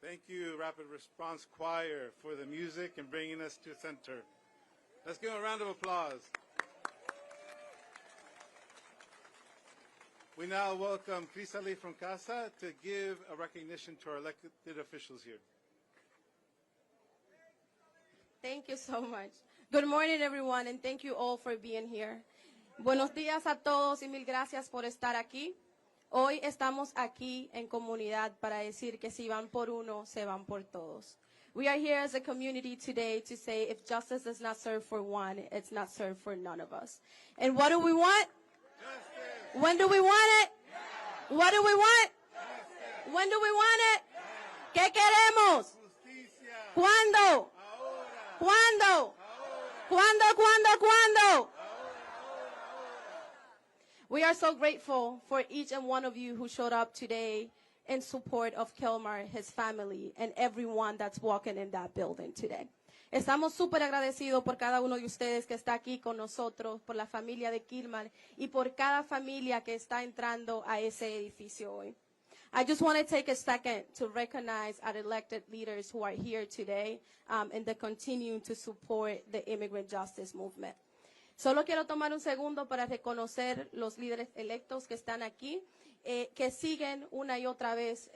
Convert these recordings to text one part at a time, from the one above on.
Thank you, Rapid Response Choir, for the music and bringing us to center. Let's give them a round of applause. We now welcome Crisali from CASA to give a recognition to our elected officials here. Thank you so much. Good morning, everyone, and thank you all for being here. Buenos días a todos y mil gracias por estar aquí. Hoy estamos aquí en comunidad para decir que si van por uno, se van por todos. We are here as a community today to say if justice does not serve for one, it's not served for none of us. And what do we want? Justice. When do we want it? Now. What do we want? Justice. When do we want it? Now. ¿Qué queremos? Justicia. ¿Cuándo? Ahora. ¿Cuándo? Ahora. ¿Cuándo? We are so grateful for each and one of you who showed up today in support of Kilmer, his family, and everyone that's walking in that building today. Estamos súper agradecidos por cada uno de ustedes que está aquí con nosotros, por la familia de Kilmer y por cada familia que está entrando a ese edificio hoy. I just want to take a second to recognize our elected leaders who are here today and that continue to support the immigrant justice movement. Solo quiero tomar un segundo para reconocer los líderes electos que están aquí, que siguen una y otra vez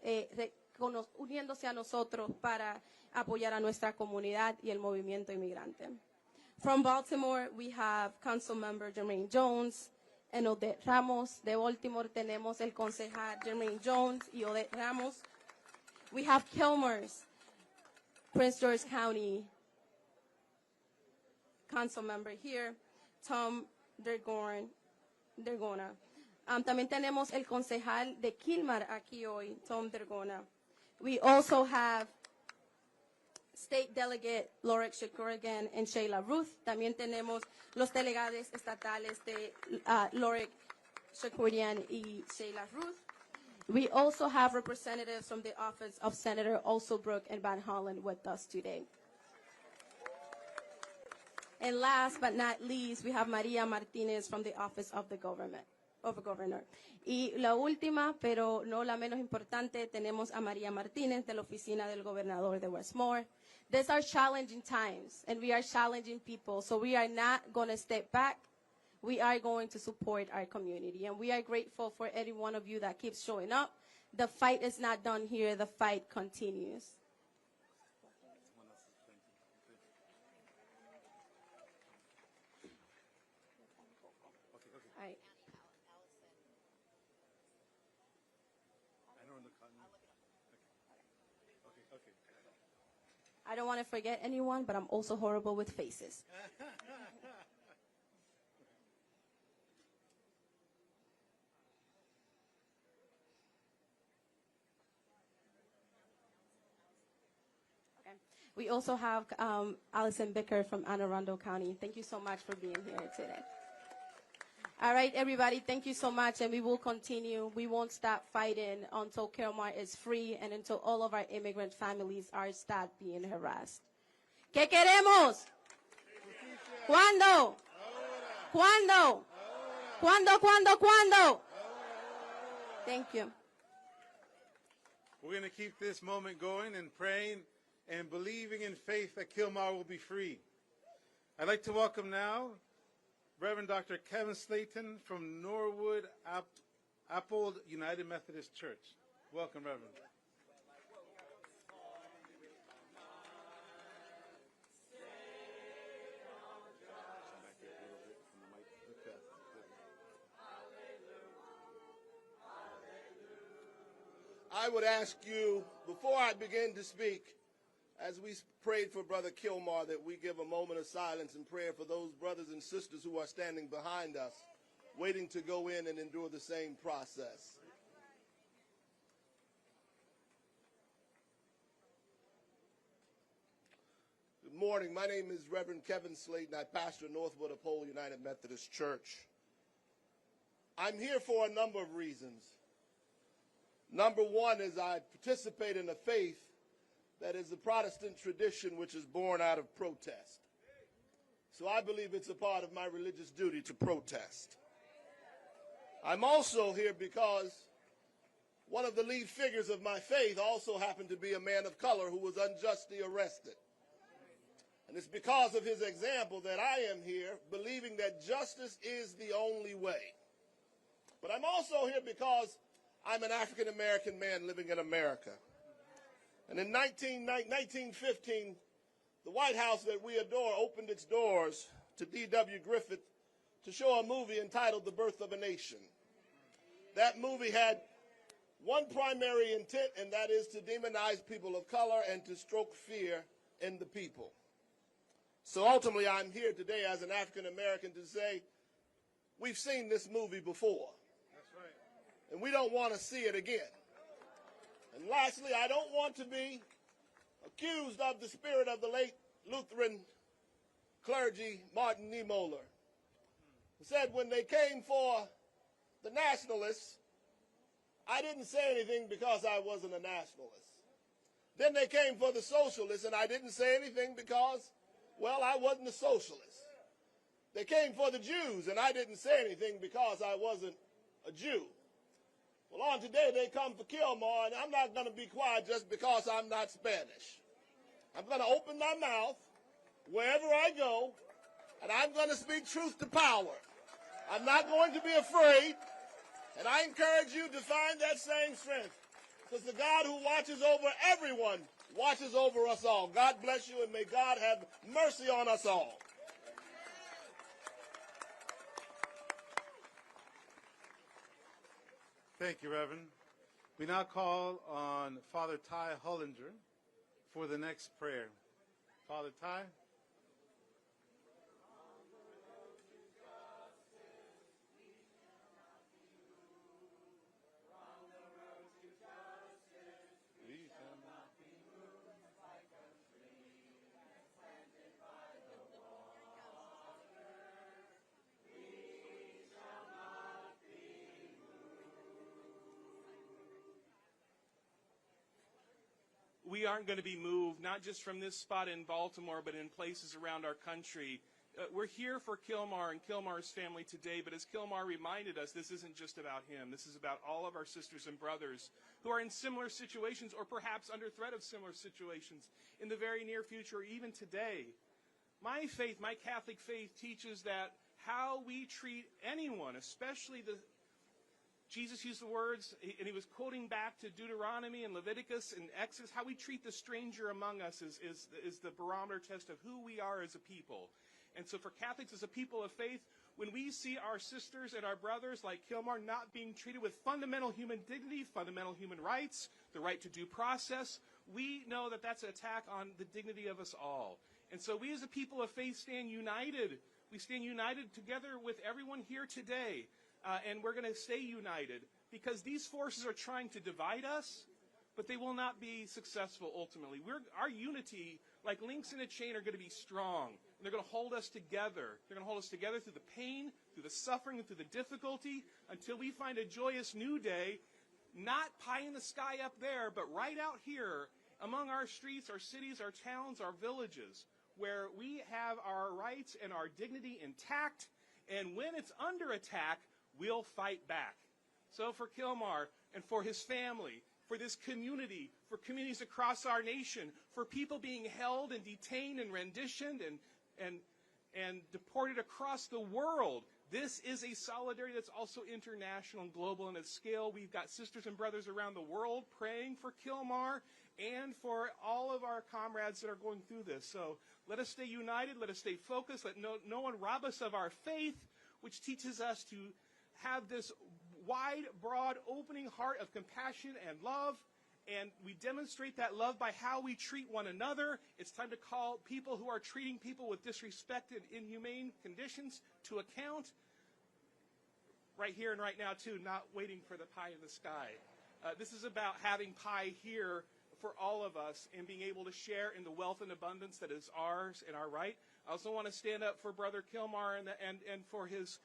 uniéndose a nosotros para apoyar a nuestra comunidad y el movimiento inmigrante. From Baltimore, we have Councilmember Jermaine Jones and Odette Ramos. De Baltimore tenemos el concejal Jermaine Jones y Odette Ramos. We have Kilmer's Prince George County Councilmember here, Tom Dergona. También tenemos el concejal de Kilmer aquí hoy, Tom Dergona. We also have State Delegate Lorek Shakurigan and Shayla Ruth. También tenemos los delegados estatales de Lorek Shakurigan y Shayla Ruth. We also have representatives from the office of Senator Ossobrook and Van Hollen with us today. And last but not least, we have Maria Martinez from the Office of the Governor. Y la última, pero no la menos importante, tenemos a Maria Martinez de la Oficina del Gobernador de Westmore. These are challenging times, and we are challenging people, so we are not going to step back. We are going to support our community, and we are grateful for every one of you that keeps showing up. The fight is not done here. The fight continues. I don't want to forget anyone, but I'm also horrible with faces. Okay. We also have Allison Bicker from Anne Arundel County. Thank you so much for being here today. All right, everybody, thank you so much, and we will continue. We won't stop fighting until Kilmer is free and until all of our immigrant families are stopped being harassed. ¿Qué queremos? ¿Cuándo? ¿Cuándo? ¿Cuándo? Thank you. We're going to keep this moment going and praying and believing in faith that Kilmer will be free. I'd like to welcome now Reverend Dr. Kevin Slayton from Norwood Appold United Methodist Church. Welcome, Reverend. I would ask you, before I begin to speak, as we prayed for Brother Kilmer, that we give a moment of silence and prayer for those brothers and sisters who are standing behind us, waiting to go in and endure the same process. Good morning. My name is Reverend Kevin Slayton. I pastor Northwood Appold United Methodist Church. I'm here for a number of reasons. Number one is I participate in a faith that is a Protestant tradition which is born out of protest. So I believe it's a part of my religious duty to protest. I'm also here because one of the lead figures of my faith also happened to be a man of color who was unjustly arrested. And it's because of his example that I am here, believing that justice is the only way. But I'm also here because I'm an African-American man living in America. And in 1915, the White House that we adore opened its doors to D.W. Griffith to show a movie entitled The Birth of a Nation. That movie had one primary intent, and that is to demonize people of color and to stroke fear in the people. So ultimately, I'm here today as an African American to say, we've seen this movie before. That's right. And we don't want to see it again. And lastly, I don't want to be accused of the spirit of the late Lutheran clergy, Martin Niemöller, who said when they came for the nationalists, I didn't say anything because I wasn't a nationalist. Then they came for the socialists, and I didn't say anything because, well, I wasn't a socialist. They came for the Jews, and I didn't say anything because I wasn't a Jew. Well, on today, they come for Kilmer, and I'm not going to be quiet just because I'm not Spanish. I'm going to open my mouth wherever I go, and I'm going to speak truth to power. I'm not going to be afraid, and I encourage you to find that same strength, because the God who watches over everyone watches over us all. God bless you, and may God have mercy on us all. Thank you, Reverend. We now call on Father Ty Hollinger for the next prayer. Father Ty. We aren't going to be moved, not just from this spot in Baltimore, but in places around our country. We're here for Kilmer and Kilmer's family today, but as Kilmer reminded us, this isn't just about him. This is about all of our sisters and brothers who are in similar situations or perhaps under threat of similar situations in the very near future or even today. My faith, my Catholic faith, teaches that how we treat anyone, especially Jesus used the words, and he was quoting back to Deuteronomy and Leviticus and Exodus. How we treat the stranger among us is the barometer test of who we are as a people. And so for Catholics as a people of faith, when we see our sisters and our brothers like Kilmer not being treated with fundamental human dignity, fundamental human rights, the right to due process, we know that that's an attack on the dignity of us all. And so we as a people of faith stand united. We stand united together with everyone here today. And we're going to stay united because these forces are trying to divide us, but they will not be successful ultimately. Our unity, like links in a chain, are going to be strong. And they're going to hold us together. They're going to hold us together through the pain, through the suffering, and through the difficulty until we find a joyous new day, not pie in the sky up there, but right out here among our streets, our cities, our towns, our villages, where we have our rights and our dignity intact. And when it's under attack, we'll fight back. So for Kilmer and for his family, for this community, for communities across our nation, for people being held and detained and renditioned and deported across the world, this is a solidarity that's also international and global in its scale. We've got sisters and brothers around the world praying for Kilmer and for all of our comrades that are going through this. So let us stay united. Let us stay focused. Let no one rob us of our faith, which teaches us to have this wide, broad, opening heart of compassion and love, and we demonstrate that love by how we treat one another. It's time to call people who are treating people with disrespect and inhumane conditions to account right here and right now, too, not waiting for the pie in the sky. This is about having pie here for all of us and being able to share in the wealth and abundance that is ours and our right. I also want to stand up for Brother Kilmer and for his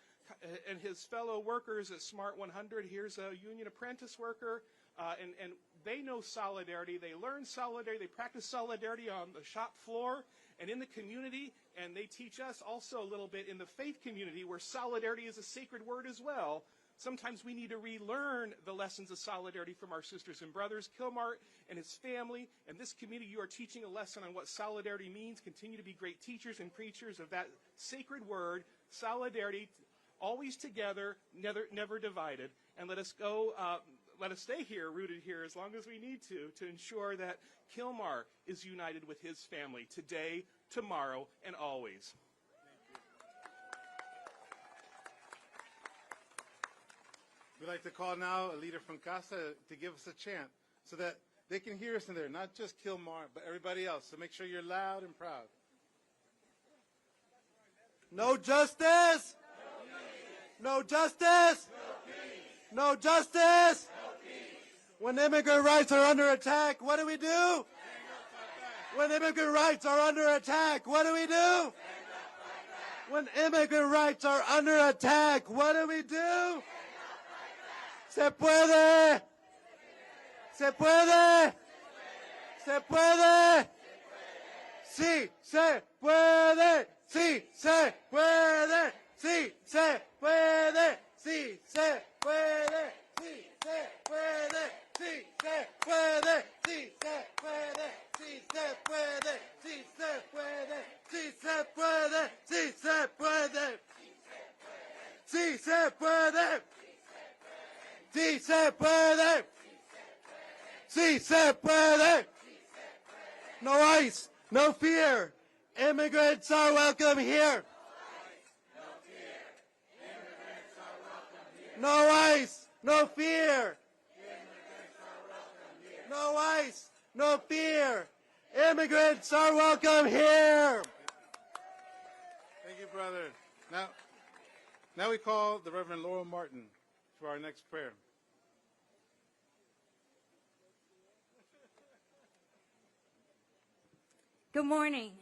fellow workers at Smart 100. Here's a union apprentice worker, and they know solidarity. They learn solidarity. They practice solidarity on the shop floor and in the community, and they teach us also a little bit in the faith community where solidarity is a sacred word as well. Sometimes we need to relearn the lessons of solidarity from our sisters and brothers. Kilmer and his family and this community, you are teaching a lesson on what solidarity means. Continue to be great teachers and preachers of that sacred word, solidarity, always together, never divided. And let us stay here, rooted here, as long as we need to ensure that Kilmer is united with his family today, tomorrow, and always. We'd like to call now a leader from CASA to give us a chant so that they can hear us in there, not just Kilmer, but everybody else. So make sure you're loud and proud. No justice! No justice! No justice! When immigrant rights are under attack, what do we do? When immigrant rights are under attack, what do we do? When immigrant rights are under attack, what do we do? Se puede. Se puede. Se puede. Sí, se puede. Sí, se puede. Sí, se puede. Sí, se puede. Sí, se puede. Sí, se puede. Sí, se puede. Sí, se puede. Sí, se puede. Sí, se puede. Sí, se puede. Sí, se puede. Sí se puede. Sí se puede. No ice, no fear. Immigrants are welcome here. No ice, no fear. No ice, no fear. Immigrants are welcome here. Thank you, brother. Now we call the Reverend Laurel Martin for our next prayer. Good morning.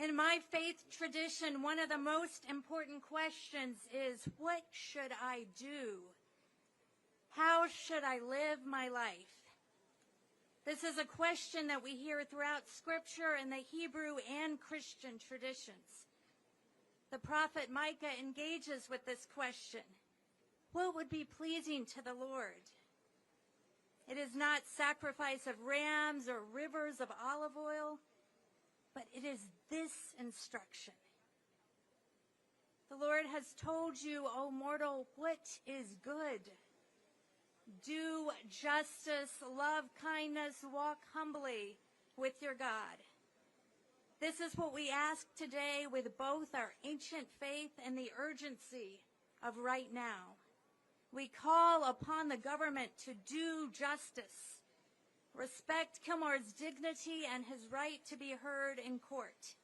In my faith tradition, one of the most important questions is, what should I do? How should I live my life? This is a question that we hear throughout Scripture in the Hebrew and Christian traditions. The prophet Micah engages with this question. What would be pleasing to the Lord? It is not sacrifice of rams or rivers of olive oil, but it is this instruction. The Lord has told you, O mortal, what is good. Do justice, love kindness, walk humbly with your God. This is what we ask today with both our ancient faith and the urgency of right now. We call upon the government to do justice, respect Kilmer's dignity and his right to be heard in court.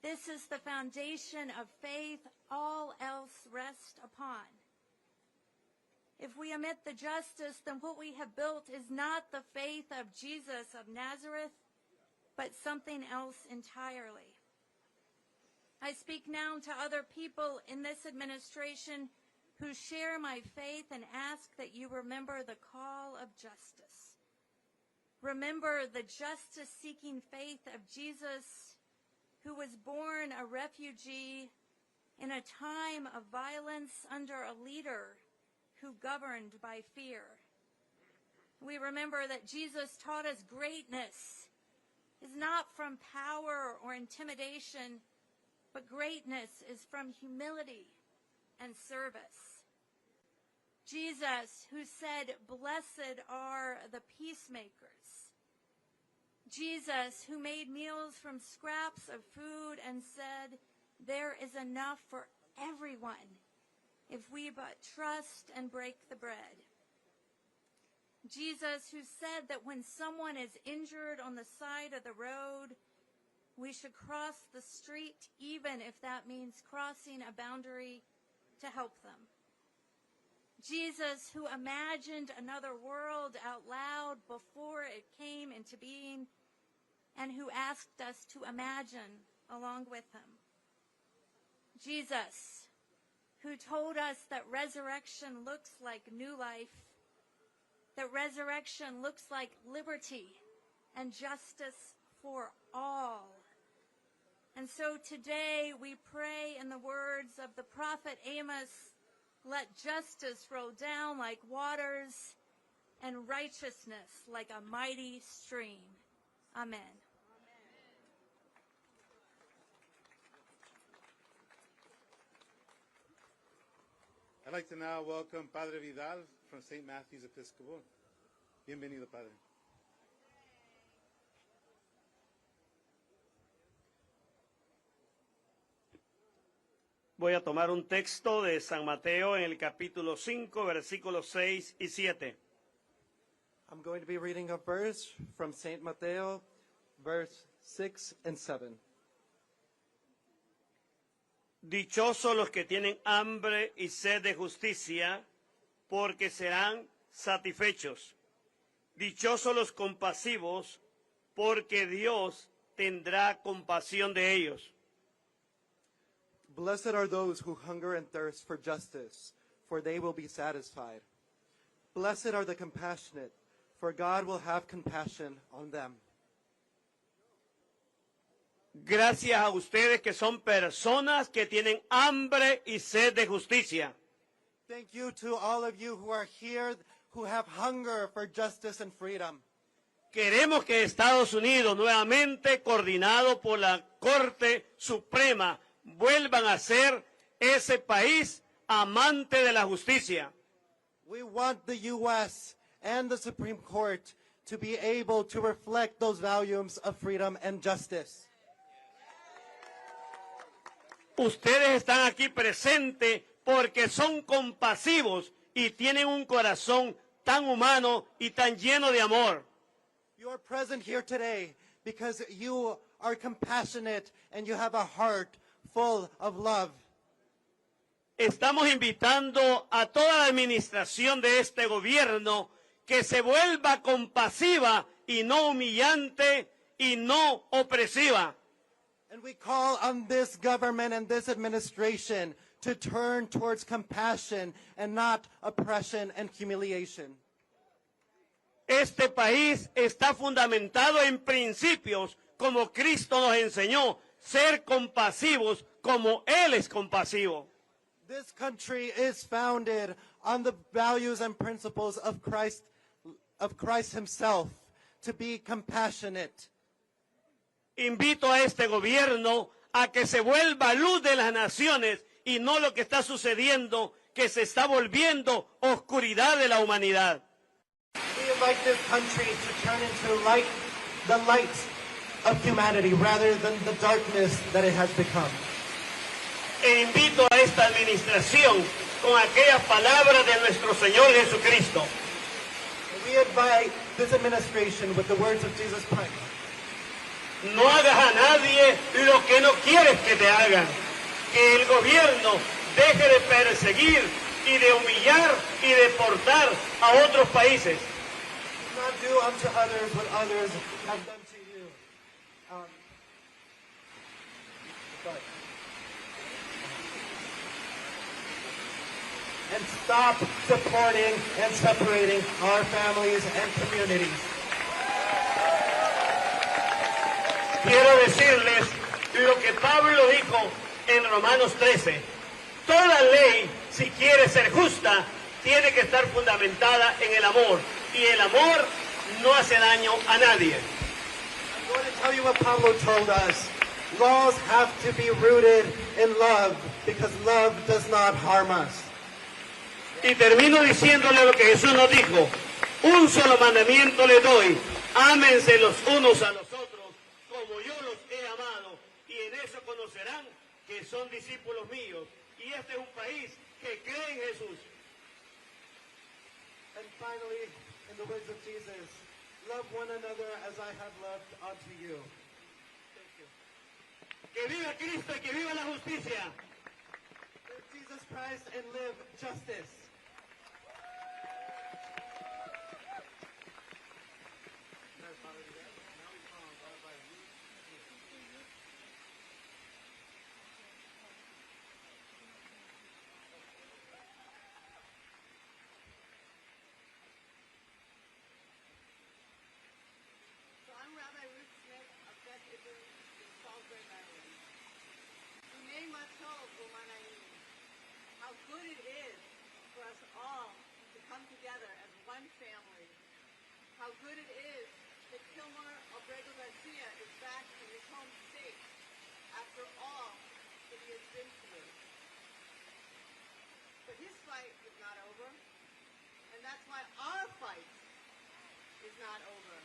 This is the foundation of faith all else rests upon. If we omit the justice, then what we have built is not the faith of Jesus of Nazareth, but something else entirely. I speak now to other people in this administration who share my faith and ask that you remember the call of justice. Remember the justice-seeking faith of Jesus, who was born a refugee in a time of violence under a leader who governed by fear. We remember that Jesus taught us greatness is not from power or intimidation, but greatness is from humility and service. Jesus, who said, "Blessed are the peacemakers." Jesus, who made meals from scraps of food and said, "There is enough for everyone if we but trust and break the bread." Jesus, who said that when someone is injured on the side of the road, we should cross the street, even if that means crossing a boundary to help them. Jesus, who imagined another world out loud before it came into being, and who asked us to imagine along with him. Jesus, who told us that resurrection looks like new life, that resurrection looks like liberty and justice for all. And so today we pray in the words of the prophet Amos, Let justice roll down like waters and righteousness like a mighty stream. Amen. I'd like to now welcome Padre Vidal from St. Matthew's Episcopal. Bienvenido, Padre. Voy a tomar un texto de San Mateo en el capítulo 5, versículos 6 y 7. I'm going to be reading a verse from St. Mateo, verse 6 and 7. Dichosos los que tienen hambre y sed de justicia, porque serán satisfechos. Dichosos los compasivos, porque Dios tendrá compasión de ellos. Blessed are those who hunger and thirst for justice, for they will be satisfied. Blessed are the compassionate, for God will have compassion on them. Gracias a ustedes que son personas que tienen hambre y sed de justicia. Thank you to all of you who are here, who have hunger for justice and freedom. Queremos que Estados Unidos, nuevamente coordinado por la Corte Suprema, vuelvan a ser ese país amante de la justicia. We want the U.S. and the Supreme Court to be able to reflect those values of freedom and justice. Ustedes están aquí presentes porque son compasivos y tienen un corazón tan humano y tan lleno de amor. You are present here today because you are compassionate and you have a heart full of love. Estamos invitando a toda la administración de este gobierno que se vuelva compasiva y no humillante y no opresiva. And we call on this government and this administration to turn towards compassion and not oppression and humiliation. Este país está fundamentado en principios como Cristo nos enseñó, ser compasivos como Él es compasivo. This country is founded on the values and principles of Christ himself, to be compassionate. Invito a este gobierno a que se vuelva luz de las naciones y no lo que está sucediendo, que se está volviendo oscuridad de la humanidad. We invite this country to turn into the light of humanity rather than the darkness that it has become. E invito a esta administración con aquellas palabras de nuestro Señor Jesucristo. We invite this administration with the words of Jesus Christ. No hagas a nadie lo que no quieres que te hagan. Que el gobierno deje de perseguir y de humillar y deportar a otros países. Do not do unto others what others have done to you. And stop supporting and separating our families and communities. Quiero decirles lo que Pablo dijo en Romanos 13. Toda ley, si quiere ser justa, tiene que estar fundamentada en el amor. Y el amor no hace daño a nadie. I'm going to tell you what Pablo told us. Laws have to be rooted in love because love does not harm us. Y termino diciéndole lo que Jesús nos dijo. Un solo mandamiento le doy. Ámense los unos a los otros como yo los he amado. Y en eso conocerán que son discípulos míos. Y este es un país que cree en Jesús. And finally, in the words of Jesus, love one another as I have loved unto you. Thank you. Que viva Cristo y que viva la justicia. Live Jesus Christ and live justice. So I'm Rabbi Ruth Smith of Beth Israel in Salisbury, Maryland. Unay mato umanayim. How good it is come together as one family. How good it is that Kilmer Abrego Garcia is back in his home state after all that he has been through. But his fight is not over, and that's why our fight is not over.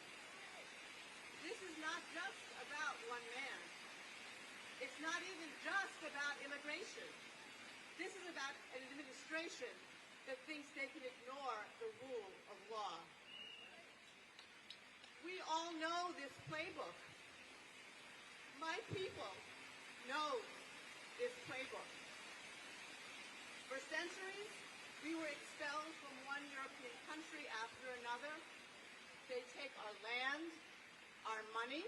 This is not just about one man. It's not even just about immigration. This is about an administration that thinks they can ignore the rule of law. We all know this playbook. My people know this playbook. For centuries, we were expelled from one European country after another. They take our land, our money.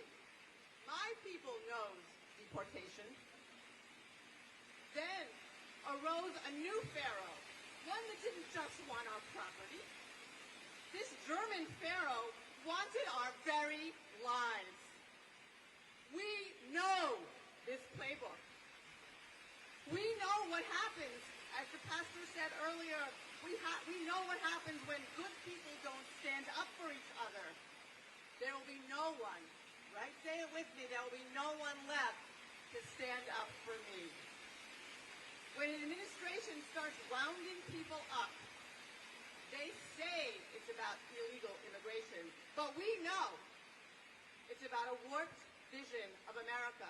My people knows deportation. Then arose a new pharaoh, one that didn't just want our property. This German pharaoh wanted our very lives. We know this playbook. We know what happens, as the pastor said earlier, we know what happens when good people don't stand up for each other. There will be no one, right? Say it with me, there will be no one left to stand up for me. When an administration starts rounding people up, they say it's about illegal immigration, but we know it's about a warped vision of America,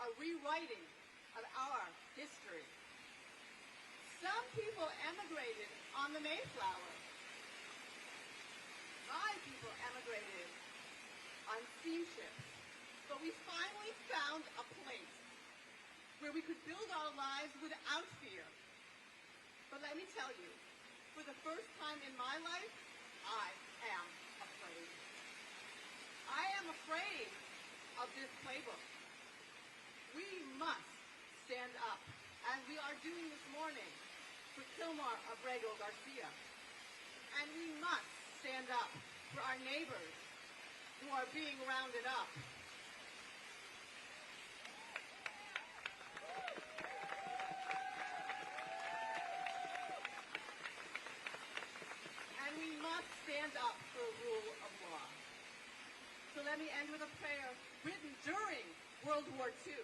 a rewriting of our history. Some people emigrated on the Mayflower. My people emigrated on steamships. But we finally found a place where we could build our lives without fear. But let me tell you, for the first time in my life, I am afraid. I am afraid of this playbook. We must stand up, as we are doing this morning, for Kilmer Abrego Garcia. And we must stand up for our neighbors who are being rounded up. And we must stand up for the rule of law. So let me end with a prayer written during World War II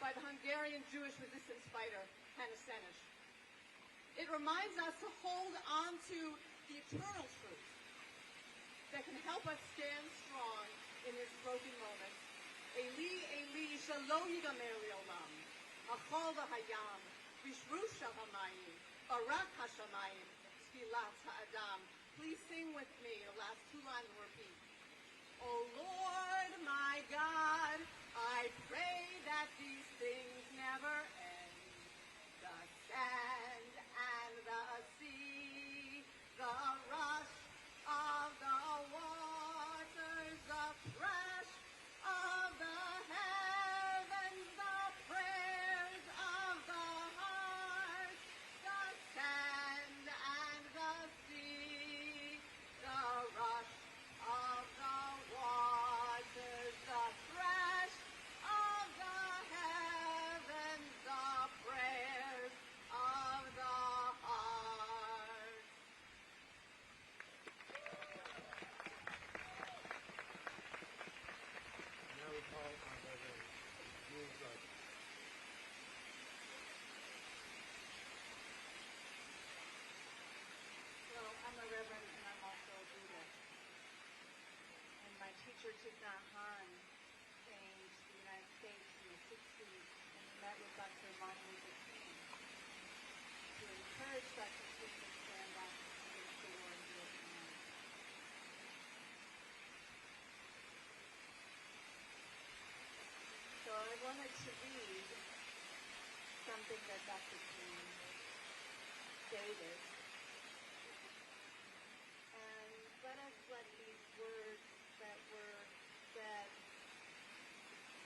by the Hungarian Jewish resistance fighter Hannah Senesh. It reminds us to hold on to the eternal truth that can help us stand strong in this broken moment. Eli, Eli, shelo yigamer le'olam, hachol v'hayam, bishrush ha'hamayim, barak ha'shamayim, tfilat ha'adam. Please sing with me. The last two lines will repeat. O Lord, my God, I pray that these things never end. The sand and the sea, the rush of the waters, the crash of the heavens, the prayers of the heart, the sand and the sea, the rush of the waters, the crash of the heavens, the prayers of the heart. Now we call on Reverend Jules Rogers. Well, I'm a reverend and I'm also a Buddhist. And my teacher Thich Nhat Hanh came to the United States in the 60s and he met with Dr. Martin Luther King to encourage Dr. King to stand up against the war in Vietnam. So I wanted to read something that Dr. King stated. And let us let these words that were said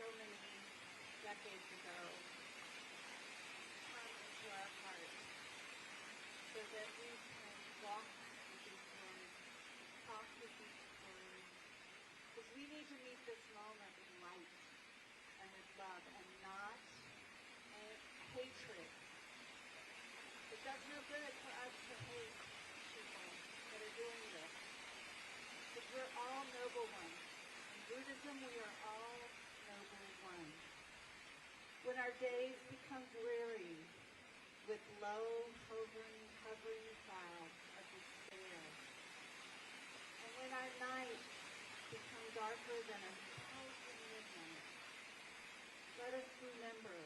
so many decades ago come into our hearts so that we can walk with these words, talk with these words, because we need to meet this moment with light and with love and not hatred. It does no good for us to hate people. doing this. Because we're all noble ones. In Buddhism, we are all noble ones. When our days become dreary with low, hovering clouds of despair, and when our nights become darker than 1,000 midnights, let us remember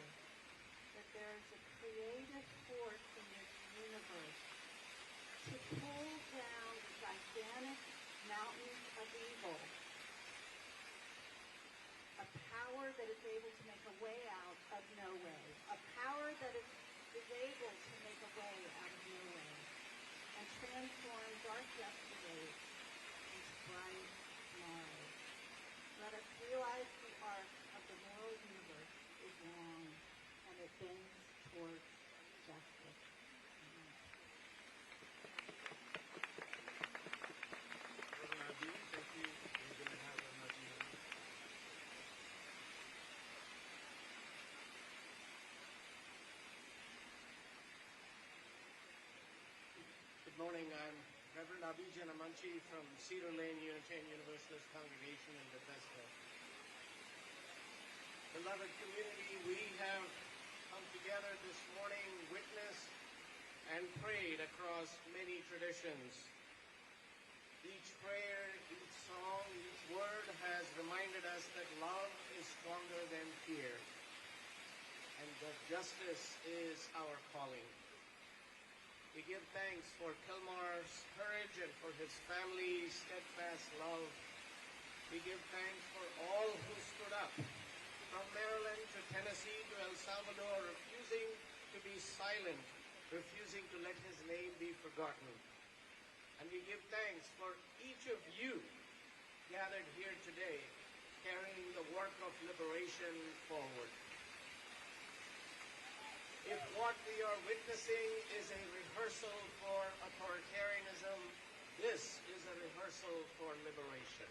that there is a creative force in this universe to pull down the gigantic mountains of evil, a power that is able to make a way out of no way, a power that is able to make a way out of no way, and transform dark yesterdays into bright tomorrows. Let us realize the arc of the moral universe is long, and it bends towards justice. Good morning. I'm Reverend Abhijan Amanchi from Cedar Lane Unitarian Universalist Congregation in Bethesda. Beloved community, we have come together this morning, witnessed and prayed across many traditions. Each prayer, each song, each word has reminded us that love is stronger than fear, and that justice is our calling. We give thanks for Kilmer's courage and for his family's steadfast love. We give thanks for all who stood up, from Maryland to Tennessee to El Salvador, refusing to be silent, refusing to let his name be forgotten. And we give thanks for each of you gathered here today, carrying the work of liberation forward. If what we are witnessing is a rehearsal for authoritarianism, this is a rehearsal for liberation.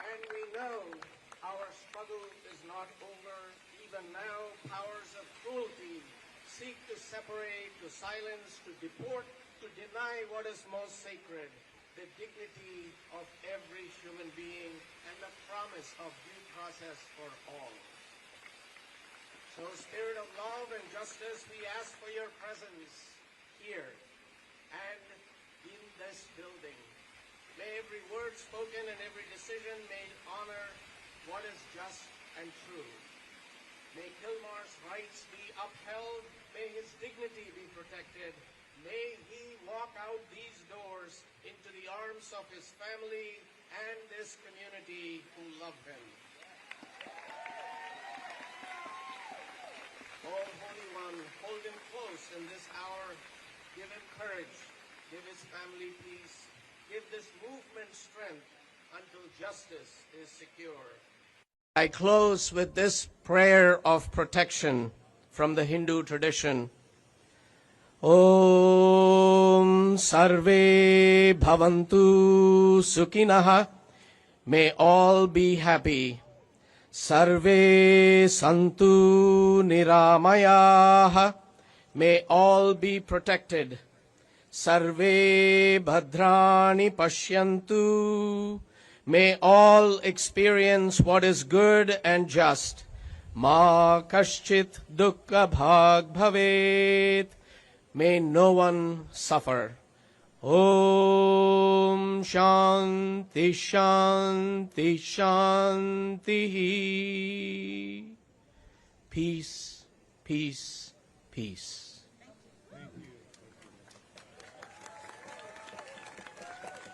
And we know our struggle is not over. Even now, powers of cruelty seek to separate, to silence, to deport, to deny what is most sacred, the dignity of every human being and the promise of due process for all. So, spirit of love and justice, we ask for your presence here and in this building. May every word spoken and every decision made honor what is just and true. May Kilmer's rights be upheld. May his dignity be protected. May he walk out these doors into the arms of his family and this community who love him. Oh, Holy One, hold him close in this hour. Give him courage. Give his family peace. Give this movement strength until justice is secure. I close with this prayer of protection from the Hindu tradition. Om Sarve Bhavantu Sukhinah. May all be happy. Sarve Santu Niramayah. May all be protected. Sarve Bhadrani Pashyantu. May all experience what is good and just. Ma Kaschit Dukkha Bhag Bhavet. May no one suffer. Om Shanti Shanti Shanti. Peace, peace, peace.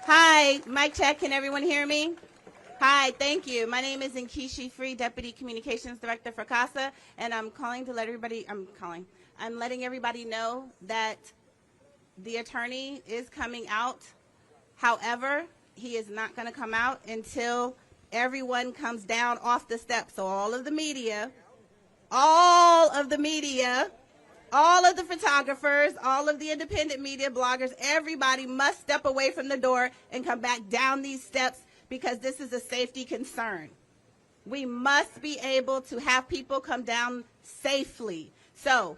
Hi, mic check. Can everyone hear me? Hi, thank you. My name is Nkishi Free, Deputy Communications Director for CASA, and I'm calling to let everybody, I'm letting everybody know that the attorney is coming out. However, he is not going to come out until everyone comes down off the steps. So all of the media, all of the photographers, all of the independent media bloggers, everybody must step away from the door and come back down these steps because this is a safety concern. We must be able to have people come down safely. So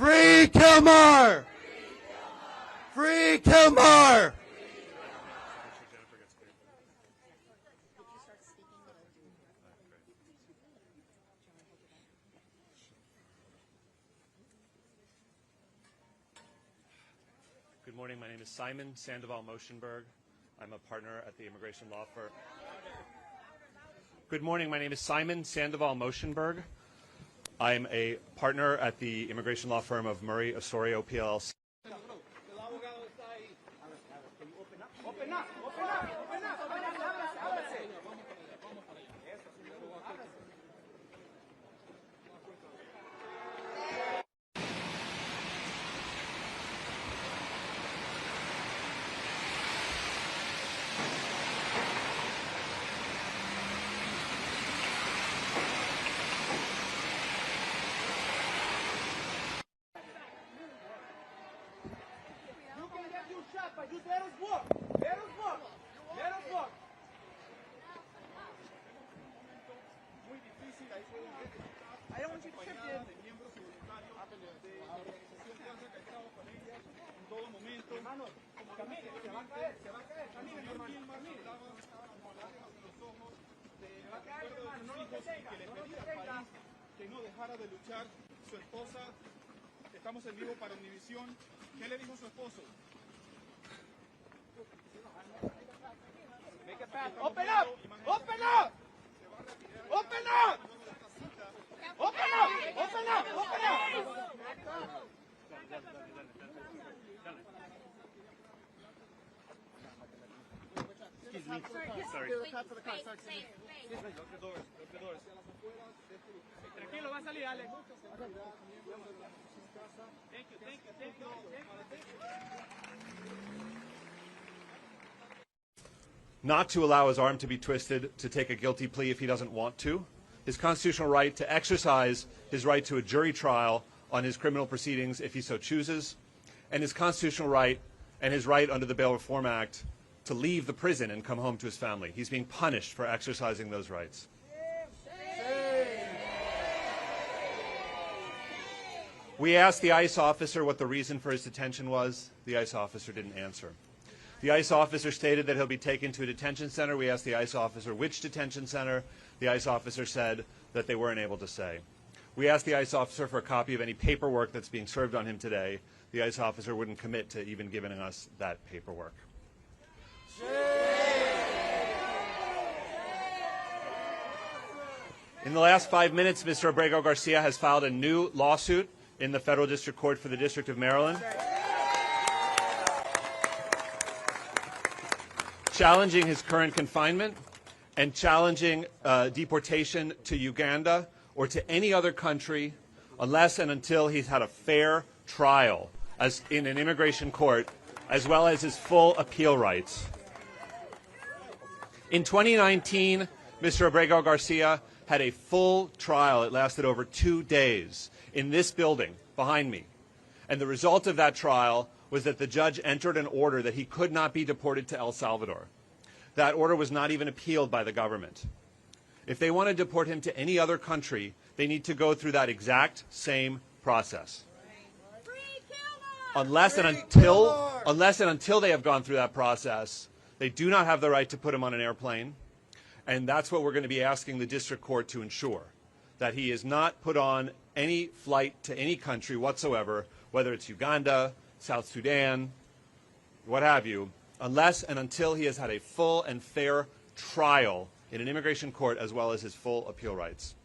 Free Kilmer! Free Kilmer! Good morning. My name is Simon Sandoval-Moschenberg. I'm a partner at the immigration law firm. Good morning. My name is Simon Sandoval-Moschenberg. I'm a partner at the immigration law firm of Murray Osorio PLLC. Que no dejara de luchar su esposa. Estamos en vivo para Univisión. ¿Qué le dijo su esposo? Open up! Open up! Open up! Open up! Open up! Open up! Excuse me. Sorry. Tranquilo, va a salir, Alex. Thank you. Not to allow his arm to be twisted to take a guilty plea if he doesn't want to, his constitutional right to exercise his right to a jury trial on his criminal proceedings if he so chooses, and his constitutional right and his right under the Bail Reform Act to leave the prison and come home to his family. He's being punished for exercising those rights. We asked the ICE officer what the reason for his detention was. The ICE officer didn't answer. The ICE officer stated that he'll be taken to a detention center. We asked the ICE officer which detention center. The ICE officer said that they weren't able to say. We asked the ICE officer for a copy of any paperwork that's being served on him today. The ICE officer wouldn't commit to even giving us that paperwork. In the last 5 minutes, Mr. Abrego Garcia has filed a new lawsuit in the Federal District Court for the District of Maryland, challenging his current confinement and challenging deportation to Uganda or to any other country unless and until he's had a fair trial as in an immigration court, as well as his full appeal rights. In 2019, Mr. Abrego Garcia had a full trial. It lasted over 2 days in this building behind me. And the result of that trial was that the judge entered an order that he could not be deported to El Salvador. That order was not even appealed by the government. If they want to deport him to any other country, they need to go through that exact same process. Unless and until they have gone through that process, they do not have the right to put him on an airplane. And that's what we're going to be asking the district court to ensure, that he is not put on any flight to any country whatsoever, whether it's Uganda, South Sudan, what have you, unless and until he has had a full and fair trial in an immigration court as well as his full appeal rights.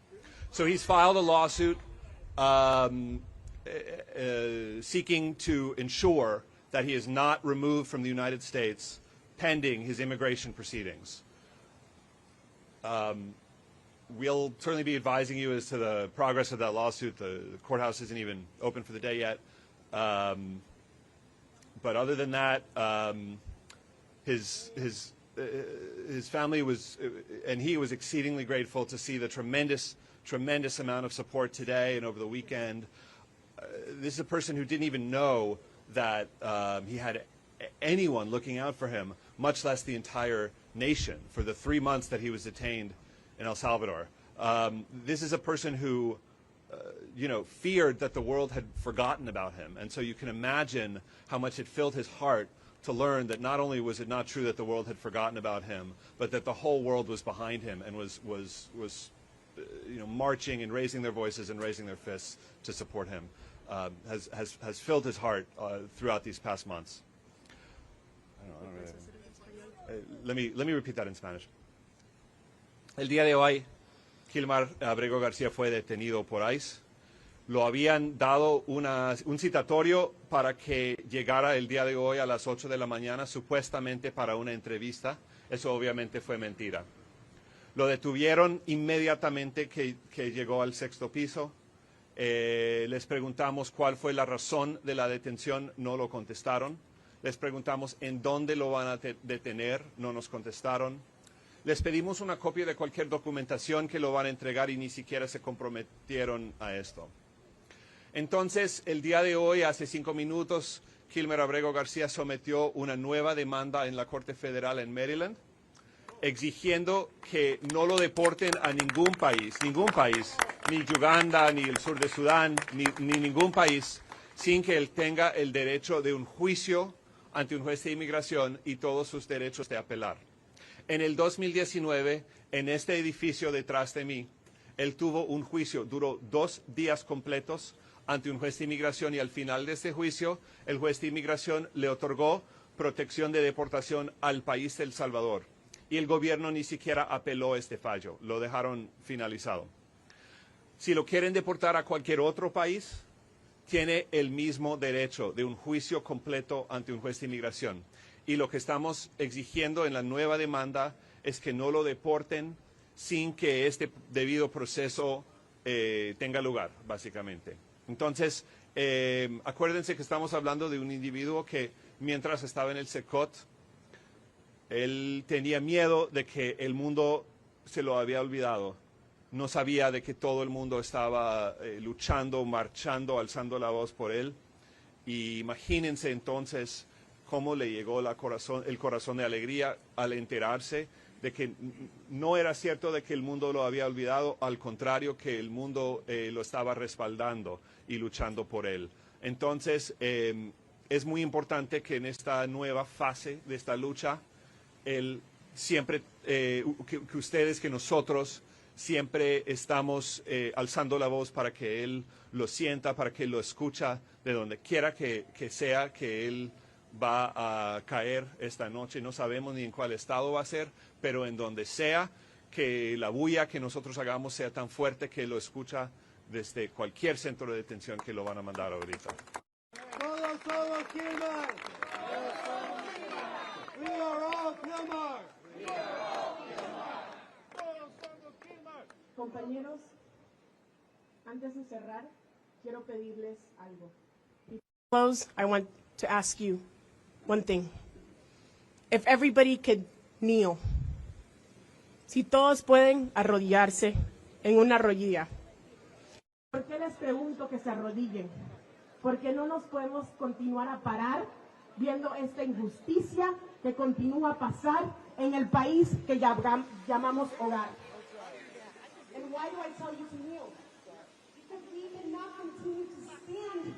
So he's filed a lawsuit seeking to ensure that he is not removed from the United States pending his immigration proceedings. We'll certainly be advising you as to the progress of that lawsuit. The courthouse isn't even open for the day yet. But other than that, his family was, and he was exceedingly grateful to see the tremendous amount of support today and over the weekend. This is a person who didn't even know that he had anyone looking out for him, much less the entire nation, for the 3 months that he was detained in El Salvador. This is a person who feared that the world had forgotten about him. And so you can imagine how much it filled his heart to learn that not only was it not true that the world had forgotten about him, but that the whole world was behind him and was marching and raising their voices and raising their fists to support him. Has filled his heart throughout these past months. Let me repeat that in Spanish. El día de hoy, Kilmer Abrego Garcia fue detenido por ICE. Lo habían dado un citatorio para que llegara el día de hoy a las 8 de la mañana, supuestamente para una entrevista. Eso obviamente fue mentira. Lo detuvieron inmediatamente que llegó al 6º piso. Les preguntamos cuál fue la razón de la detención, no lo contestaron. Les preguntamos en dónde lo van a detener, no nos contestaron. Les pedimos una copia de cualquier documentación que lo van a entregar y ni siquiera se comprometieron a esto. Entonces, el día de hoy, hace 5 minutos, Kilmer Abrego García sometió una nueva demanda en la Corte Federal en Maryland, exigiendo que no lo deporten a ningún país, ni Uganda, ni el sur de Sudán, ni ningún país, sin que él tenga el derecho de un juicio ante un juez de inmigración y todos sus derechos de apelar. En el 2019, en este edificio detrás de mí, él tuvo un juicio, duró 2 días completos ante un juez de inmigración y al final de este juicio, el juez de inmigración le otorgó protección de deportación al país de El Salvador. Y el gobierno ni siquiera apeló este fallo, lo dejaron finalizado. Si lo quieren deportar a cualquier otro país, tiene el mismo derecho de un juicio completo ante un juez de inmigración. Y lo que estamos exigiendo en la nueva demanda es que no lo deporten sin que este debido proceso tenga lugar, básicamente. Entonces, acuérdense que estamos hablando de un individuo que mientras estaba en el SECOT, él tenía miedo de que el mundo se lo había olvidado. No sabía de que todo el mundo estaba luchando, marchando, alzando la voz por él. Y imagínense entonces cómo le llegó el corazón de alegría al enterarse de que no era cierto de que el mundo lo había olvidado, al contrario, que el mundo lo estaba respaldando y luchando por él. Entonces, es muy importante que en esta nueva fase de esta lucha, siempre, que ustedes, que nosotros, siempre estamos alzando la voz para que él lo sienta, para que él lo escucha, de donde quiera que sea que él va a caer esta noche. No sabemos ni en cuál estado va a ser, pero en donde sea, que la bulla que nosotros hagamos sea tan fuerte que lo escucha desde cualquier centro de detención que lo van a mandar ahorita. Todos somos Kilmer. We are all Kilmer. Todos somos Kilmer. Compañeros, antes de cerrar, quiero pedirles algo. Before I close, I want to ask you one thing. If everybody could kneel. Si todos pueden arrodillarse en una rodilla. ¿Por qué les pregunto que se arrodillen? Porque no nos podemos continuar a parar viendo esta injusticia que continúa a pasar en el país que llamamos hogar. And why do I tell you to kneel? Because we cannot continue to stand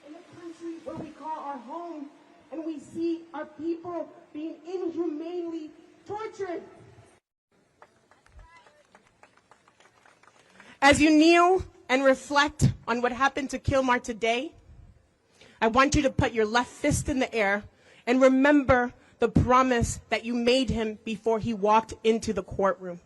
in a country where we call our home and we see our people being inhumanely tortured. As you kneel and reflect on what happened to Kilmer today, I want you to put your left fist in the air and remember the promise that you made him before he walked into the courtroom.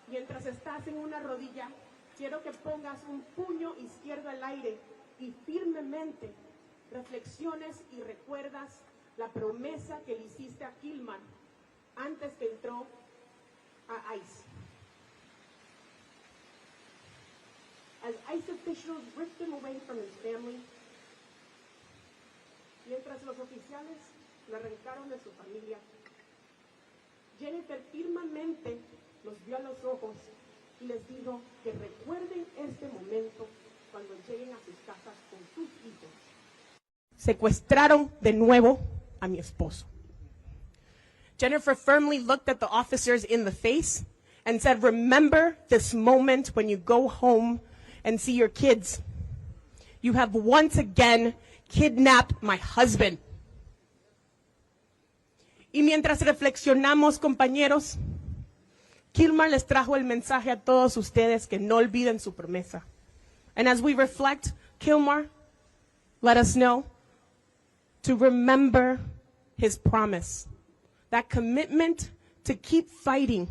Mientras estás en una rodilla, quiero que pongas un puño izquierdo al aire y firmemente reflexiones y recuerdas la promesa que le hiciste a Kilmer antes que entró a ICE. As ICE officials ripped him away from his family, mientras los oficiales lo arrancaron de su familia, Jennifer firmemente los vio a los ojos y les dijo que recuerden este momento cuando lleguen a sus casas con sus hijos. Secuestraron de nuevo a mi esposo. Jennifer firmly looked at the officers in the face and said, remember this moment when you go home and see your kids. You have once again kidnapped my husband. Y mientras reflexionamos, compañeros, Kilmer les trajo el mensaje a todos ustedes que no olviden su promesa. And as we reflect, Kilmer let us know to remember his promise, that commitment to keep fighting,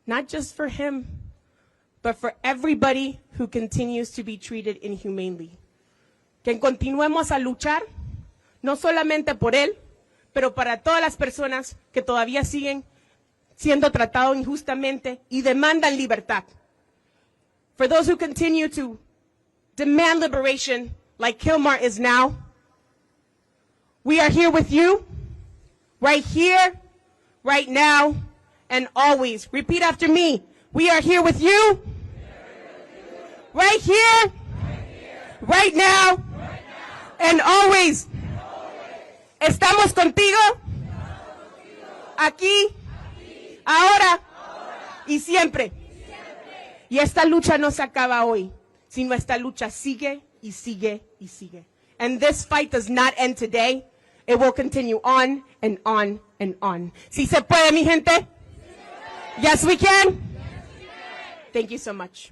not just for him, but for everybody who continues to be treated inhumanely. Que continuemos a luchar, no solamente por él, pero para todas las personas que todavía siguen siendo tratados injustamente y demandan libertad. For those who continue to demand liberation like Kilmer is now, we are here with you, right here, right now, and always. Repeat after me. We are here with you, right here, right now, and always. Estamos contigo, aquí, ahora y siempre. Y esta lucha no se acaba hoy, sino esta lucha sigue y sigue y sigue. And this fight does not end today. It will continue on and on and on. ¿Sí se puede, mi gente? Yes, we can. Thank you so much.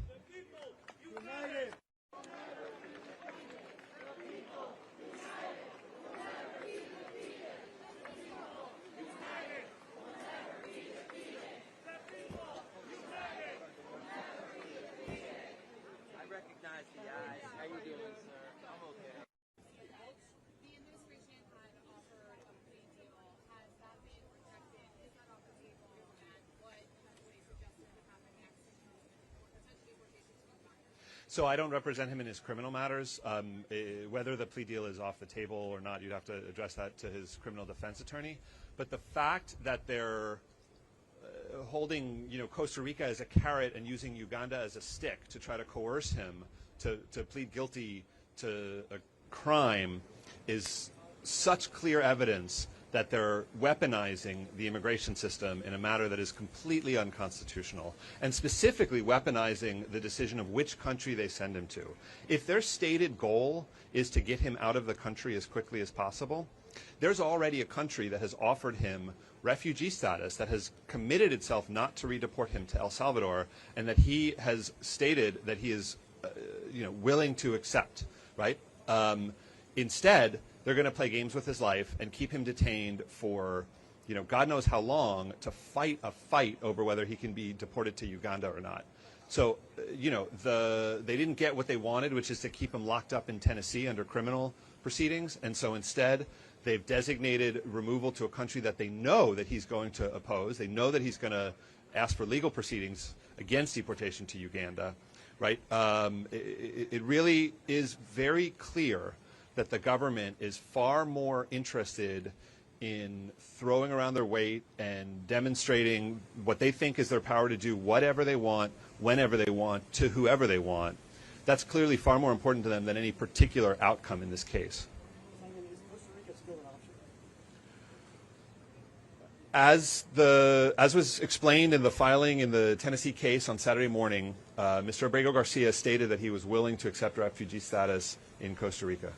So I don't represent him in his criminal matters. Whether the plea deal is off the table or not, you'd have to address that to his criminal defense attorney. But the fact that they're holding, Costa Rica as a carrot and using Uganda as a stick to try to coerce him to plead guilty to a crime is such clear evidence that they're weaponizing the immigration system in a manner that is completely unconstitutional, and specifically weaponizing the decision of which country they send him to. If their stated goal is to get him out of the country as quickly as possible, there's already a country that has offered him refugee status, that has committed itself not to redeport him to El Salvador, and that he has stated that he is willing to accept, right? Instead, they're going to play games with his life and keep him detained for, God knows how long, to fight a fight over whether he can be deported to Uganda or not. So, they didn't get what they wanted, which is to keep him locked up in Tennessee under criminal proceedings. And so instead, they've designated removal to a country that they know that he's going to oppose. They know that he's going to ask for legal proceedings against deportation to Uganda, right? It really is very clear that the government is far more interested in throwing around their weight and demonstrating what they think is their power to do whatever they want, whenever they want, to whoever they want. That's clearly far more important to them than any particular outcome in this case. As was explained in the filing in the Tennessee case on Saturday morning, Mr. Abrego Garcia stated that he was willing to accept refugee status in Costa Rica.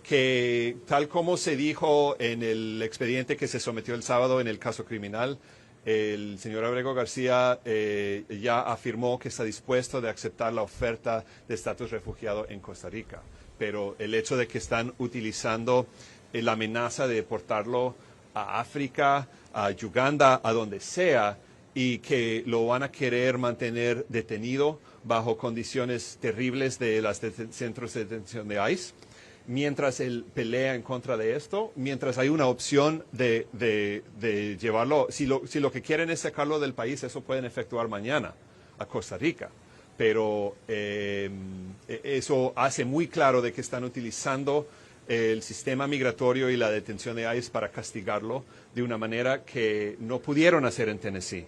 Que tal como se dijo en el expediente que se sometió el sábado en el caso criminal, el señor Abrego García ya afirmó que está dispuesto de aceptar la oferta de estatus refugiado en Costa Rica, pero el hecho de que están utilizando la amenaza de deportarlo a África, a Uganda, a donde sea, y que lo van a querer mantener detenido bajo condiciones terribles de los centros de detención de ICE, mientras él pelea en contra de esto, mientras hay una opción de llevarlo, si lo que quieren es sacarlo del país, eso pueden efectuar mañana a Costa Rica. Pero eso hace muy claro de que están utilizando el sistema migratorio y la detención de ICE para castigarlo de una manera que no pudieron hacer en Tennessee.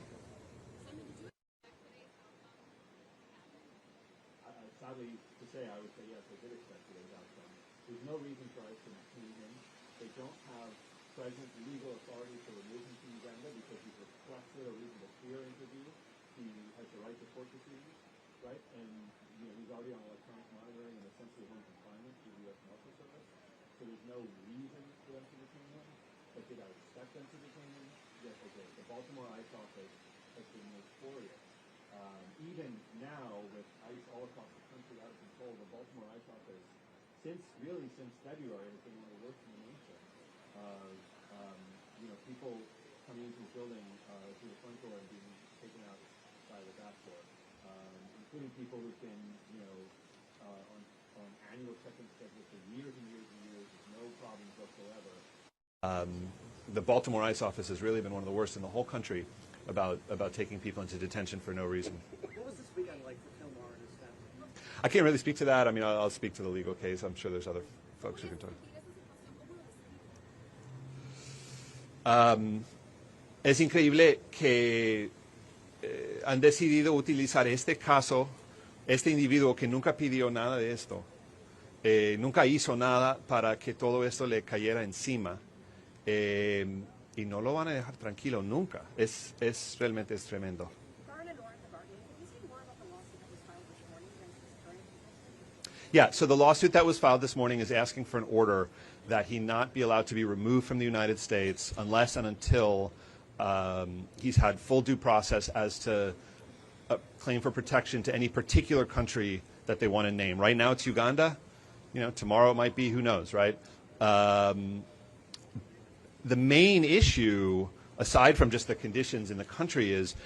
So there's no reason for them to detain him. But did I expect them to detain him? Yes, I did. The Baltimore ICE office has been notorious. Even now, with ICE all across the country out of control, the Baltimore ICE office, since February, has been one of the worst in the nation. People coming into the building through the front door and being taken out by the back door, including people who've been, on annual check-in schedules for years and years and years with no problems whatsoever. The Baltimore ICE office has really been one of the worst in the whole country about taking people into detention for no reason. What was this weekend like for Kilmer and his family? I can't really speak to that. I mean, I'll speak to the legal case. I'm sure there's other folks who can talk. Es increíble que han decidido utilizar este caso, este individuo que nunca pidió nada de esto, nunca hizo nada para que todo esto le cayera encima, y no lo van a dejar tranquilo nunca. Realmente es tremendo. Yeah, so the lawsuit that was filed this morning is asking for an order that he not be allowed to be removed from the United States unless and until he's had full due process as to a claim for protection to any particular country that they want to name. Right now it's Uganda. Tomorrow it might be, who knows, right? The main issue, aside from just the conditions in the country, is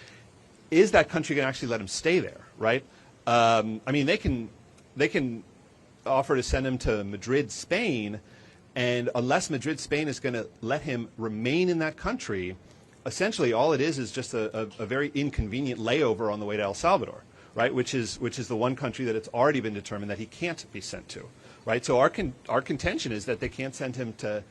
that country going to actually let him stay there, right? I mean, they can offer to send him to Madrid, Spain, and unless Madrid, Spain is going to let him remain in that country, essentially all it is just a very inconvenient layover on the way to El Salvador, right? Which is the one country that it's already been determined that he can't be sent to, right? So our contention is that they can't send him to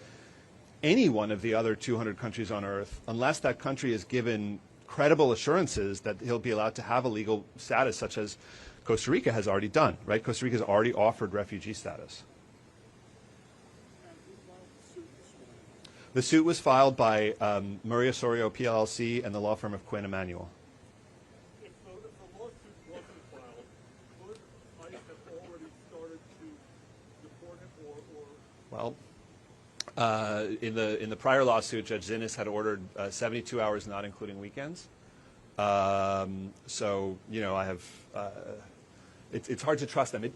any one of the other 200 countries on earth unless that country is given credible assurances that he'll be allowed to have a legal status, such as Costa Rica has already done, right? Costa Rica has already offered refugee status. The suit was filed by Murray Osorio PLLC and the law firm of Quinn Emanuel. If the lawsuit wasn't filed, would ICE have already started to deport him Well, in the prior lawsuit, Judge Zinnes had ordered 72 hours, not including weekends. So, I have, it's hard to trust them.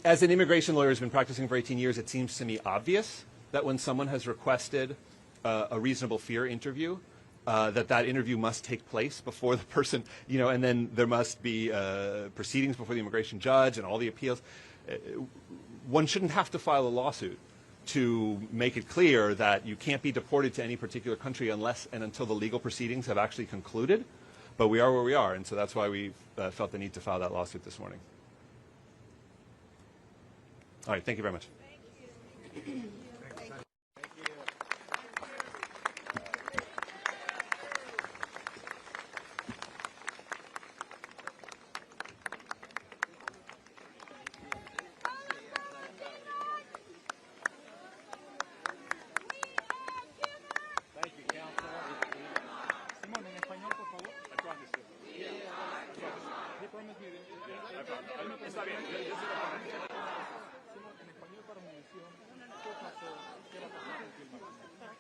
As an immigration lawyer who's been practicing for 18 years, it seems to me obvious that when someone has requested a reasonable fear interview, that interview must take place before the person, and then there must be proceedings before the immigration judge and all the appeals. One shouldn't have to file a lawsuit to make it clear that you can't be deported to any particular country unless and until the legal proceedings have actually concluded. But we are where we are, and so that's why we felt the need to file that lawsuit this morning. All right, thank you very much. Thank you.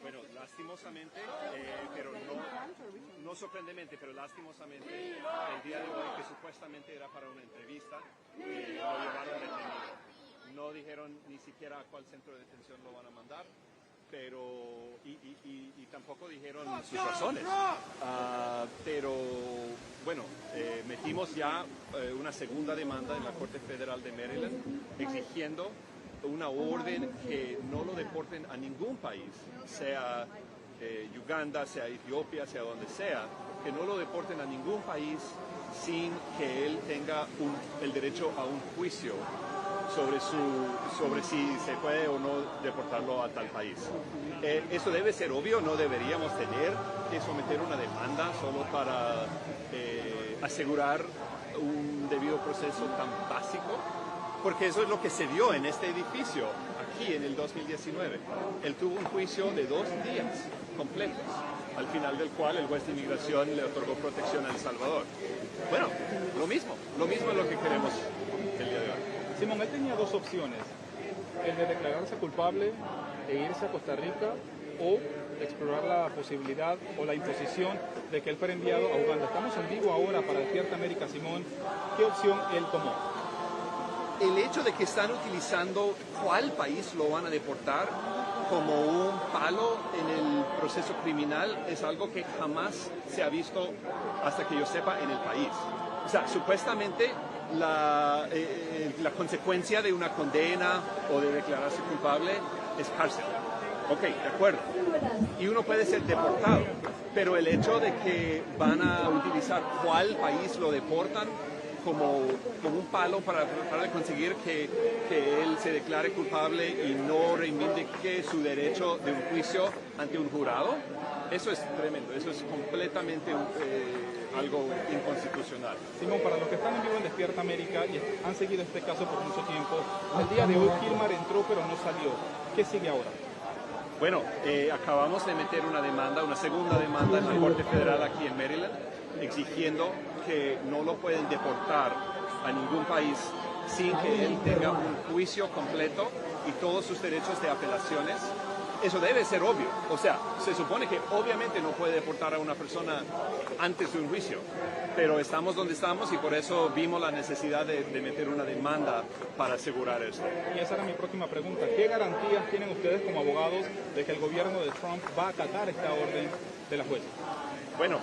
Bueno, lastimosamente, pero no sorprendentemente, pero lastimosamente, el día de hoy, que supuestamente era para una entrevista, lo llevaron detenido. No dijeron ni siquiera a cuál centro de detención lo van a mandar, pero y tampoco dijeron sus razones. Pero bueno, metimos ya una segunda demanda en la Corte Federal de Maryland exigiendo una orden que no lo deporten a ningún país, sea Uganda, sea Etiopía, sea donde sea, que no lo deporten a ningún país sin que él tenga el derecho a un juicio sobre si se puede o no deportarlo a tal país. Eso debe ser obvio, no deberíamos tener que someter una demanda solo para asegurar un debido proceso tan básico, porque eso es lo que se dio en este edificio, aquí en el 2019. Él tuvo un juicio de 2 días completos, al final del cual el juez de inmigración le otorgó protección a El Salvador. Bueno, lo mismo es lo que queremos el día de hoy. Simón, él tenía 2 opciones. el de declararse culpable e irse a Costa Rica o explorar la posibilidad o la imposición de que él fuera enviado a Uganda. Estamos en vivo ahora para Despierta América. Simón, ¿qué opción él tomó? El hecho de que están utilizando cuál país lo van a deportar como un palo en el proceso criminal es algo que jamás se ha visto, hasta que yo sepa, en el país. O sea, supuestamente la consecuencia de una condena o de declararse culpable es cárcel. Ok, de acuerdo. Y uno puede ser deportado, pero el hecho de que van a utilizar cuál país lo deportan como un palo para tratar de conseguir que él se declare culpable y no reivindique su derecho de un juicio ante un jurado, eso es tremendo, eso es completamente algo inconstitucional. Simón, para los que están en vivo en Despierta América y han seguido este caso por mucho tiempo, el día de hoy Kilmer entró pero no salió. ¿Qué sigue ahora? Bueno, acabamos de meter una segunda demanda en la Corte Federal aquí en Maryland, exigiendo que no lo pueden deportar a ningún país sin que él tenga un juicio completo y todos sus derechos de apelaciones. Eso debe ser obvio. O sea, se supone que obviamente no puede deportar a una persona antes de un juicio, pero estamos donde estamos y por eso vimos la necesidad de meter una demanda para asegurar esto. Y esa era mi próxima pregunta. ¿Qué garantías tienen ustedes como abogados de que el gobierno de Trump va a acatar esta orden de la jueza? Bueno,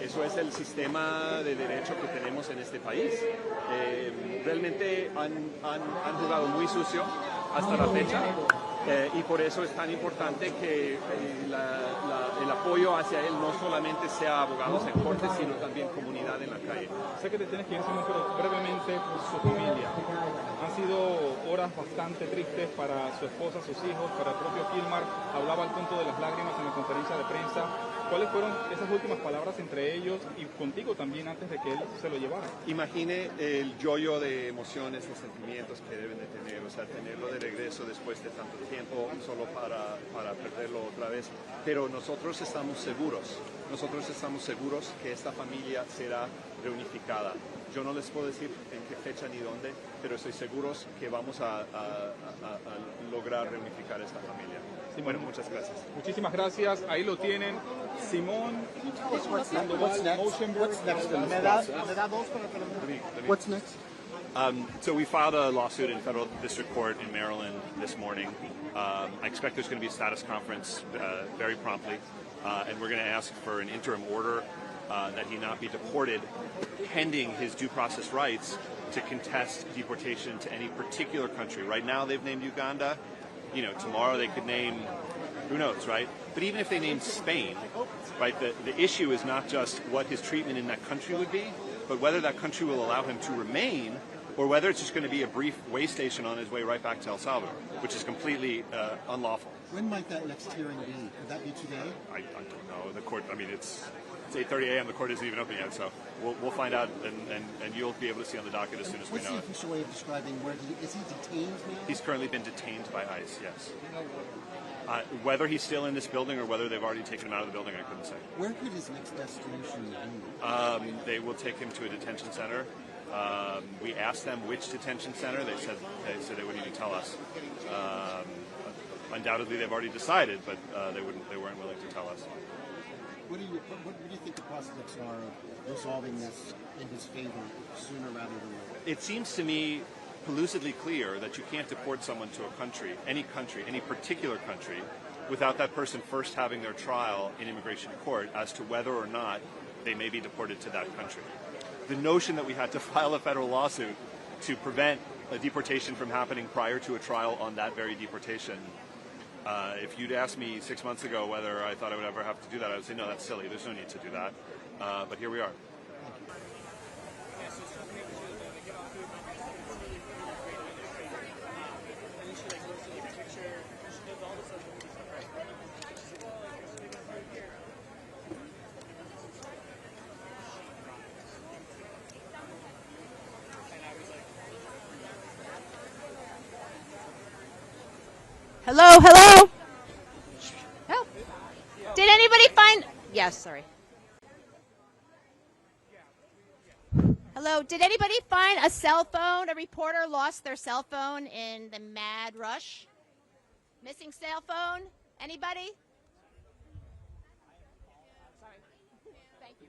eso es el sistema de derecho que tenemos en este país. Realmente han jugado muy sucio hasta la fecha. Y por eso es tan importante que el apoyo hacia él no solamente sea abogados en corte, sino también comunidad en la calle. Sé que te tienes que ir, Simón, pero brevemente, su familia. Han sido horas bastante tristes para su esposa, sus hijos, para el propio Kilmer. Hablaba al punto de las lágrimas en la conferencia de prensa. ¿Cuáles fueron esas últimas palabras entre ellos y contigo también antes de que él se lo llevara? Imagine el yoyo de emociones y sentimientos que deben de tener, o sea, tenerlo de regreso después de tanto tiempo solo para perderlo otra vez. Pero nosotros estamos seguros que esta familia será reunificada. Yo no les puedo decir en qué fecha ni dónde, pero estoy seguros que vamos a lograr reunificar esta familia. Simón, bueno, muchas gracias. Muchísimas gracias. Ahí lo tienen. Simón. What's next? So we filed a lawsuit in federal district court in Maryland this morning. I expect there's going to be a status conference very promptly, and we're going to ask for an interim order that he not be deported pending his due process rights to contest deportation to any particular country. Right now they've named Uganda. You know, tomorrow they could name, who knows, right? But even if they named Spain, right, the issue is not just what his treatment in that country would be, but whether that country will allow him to remain or whether it's just going to be a brief way station on his way right back to El Salvador, which is completely unlawful. When might that next hearing be? Could that be today? I don't know. The court, I mean, it's 8:30 a.m. The court isn't even open yet, so we'll find out, and you'll be able to see on the docket as soon as we know it. What's the official way of describing where is he detained now? He's currently been detained by ICE, yes. Whether he's still in this building or whether they've already taken him out of the building, I couldn't say. Where could his next destination be? They will take him to a detention center. We asked them which detention center. They said they wouldn't even tell us. Undoubtedly, they've already decided, but they weren't willing to tell us. What do you think the prospects are of resolving this in his favor sooner rather than later? It seems to me lucidly clear that you can't deport someone to a country, any particular country, without that person first having their trial in immigration court as to whether or not they may be deported to that country. The notion that we had to file a federal lawsuit to prevent a deportation from happening prior to a trial on that very deportation, if you'd asked me 6 months ago whether I thought I would ever have to do that, I would say, no, that's silly. There's no need to do that. But here we are. Hello, hello? Help. Did anybody find... Yes, sorry. Hello. Did anybody find a cell phone? A reporter lost their cell phone in the mad rush. Missing cell phone? Anybody? Sorry. Thank you.